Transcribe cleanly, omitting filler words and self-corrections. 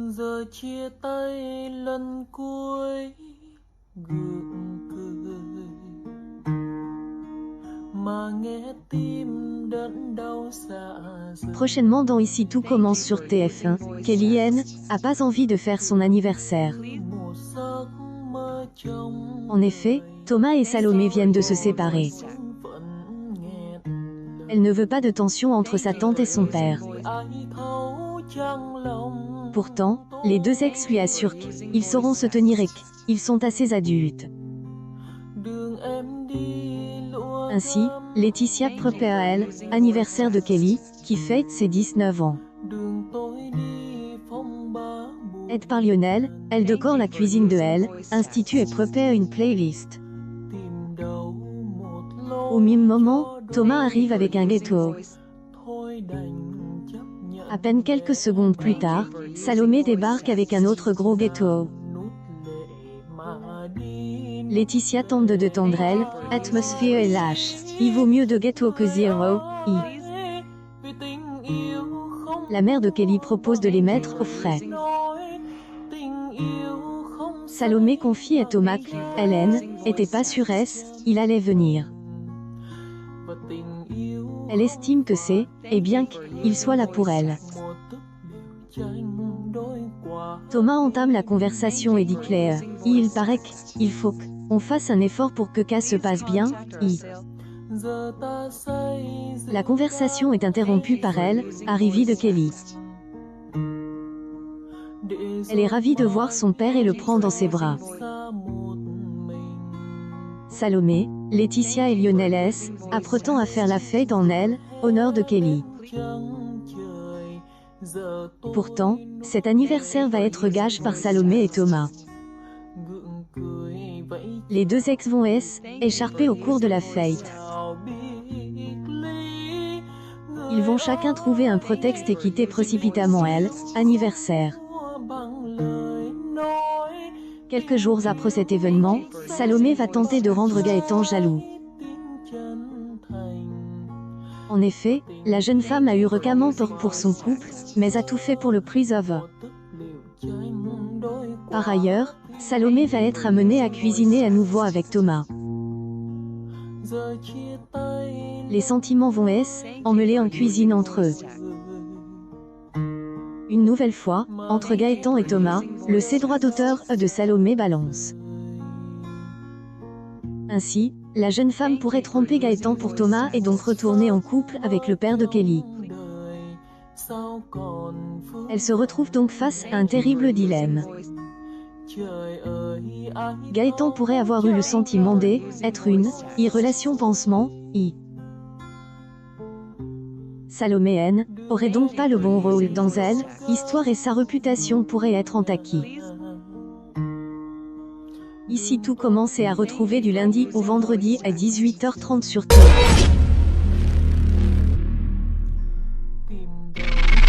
Giờ chia tay lần cuối gượng cười mà nghe tim đớn đau dạ dày. Prochainement dans Ici tout commence sur TF1, Kellyanne a pas envie de faire son anniversaire. Một giấc mơ trong En effet, Thomas et Salomé viennent de se séparer. vẫn nghẹn Elle ne veut pas de tension entre sa tante et son père. ai thấu trong lòng. Pourtant, les deux ex lui assurent qu'ils sauront se tenir et qu'ils sont assez adultes. Đường em đi lụa Ainsi, Laetitia prépare à elle, anniversaire de Kelly, qui fête ses 19 ans. đường tôi đi phong ba buồn. Aide par Lionel, elle décore la cuisine de elle, institue et prépare une playlist. Tìm đâu một lối Au même moment, Thomas arrive avec un gâteau. thôi đành chấp nhận. À peine quelques secondes plus tard, Salomé débarque avec un autre gros gâteau. Nút lệ mà đi. Laetitia tente de détendre elle, atmosphère est lâche. Il vaut mieux de gâteau que zéro. Vì tình yêu không La mère de Kelly propose de les mettre au frais. nói, tình yêu không Salomé confie à Thomas qu'Hélène était pas sûre il allait venir. và tình yêu Elle estime que c'est, et bien qu'il soit là pour elle. một túp lều tranh đôi quả. Thomas entame la conversation et dit Claire, il paraît qu'il faut qu'on fasse un effort pour que ça se passe bien. Giờ ta say La conversation est interrompue par elle, arrivée de Kelly. để Elle est ravie de voir son père et le prend dans ses bras. xa một mình. Salomé, Laetitia et Lionel apprêtant à faire la fête en elle, honneur de Kelly. Trăng trời giờ tôi Pourtant, cet anniversaire va être gâché par Salomé et Thomas. gượng cười vẫy Les deux ex vont écharper au cours de la fête. chào biệt ly. Ils vont chacun trouver un prétexte et quitter précipitamment elle, anniversaire. Người bằng lời nói. Quelques jours après cet événement, Salomé va tenter de rendre Gaëtan jaloux. Tin chân thành. En effet, la jeune femme a eu récemment tort pour son couple, mais a tout fait pour le preserver. Túp lều tranh đôi quả. Par ailleurs, Salomé va être amenée à cuisiner à nouveau avec Thomas. Giờ chia tay Les sentiments vont emmêlés en cuisine entre eux. Une nouvelle fois, entre Gaëtan et Thomas, le droit d'auteur de Salomé balance. Ainsi, la jeune femme pourrait tromper Gaëtan pour Thomas et donc retourner en couple avec le père de Kelly. đời sao còn phút. Elle se retrouve donc face à un terrible dilemme. Trời ơi ai Gaëtan pourrait avoir eu le sentiment d'être une relation pansement. Salomé N aurait donc pas le bon rôle dans elle, histoire et sa réputation pourraient être entaquées. Ici tout commence et à retrouver du lundi au vendredi à 18h30 sur TF1. tìm đâu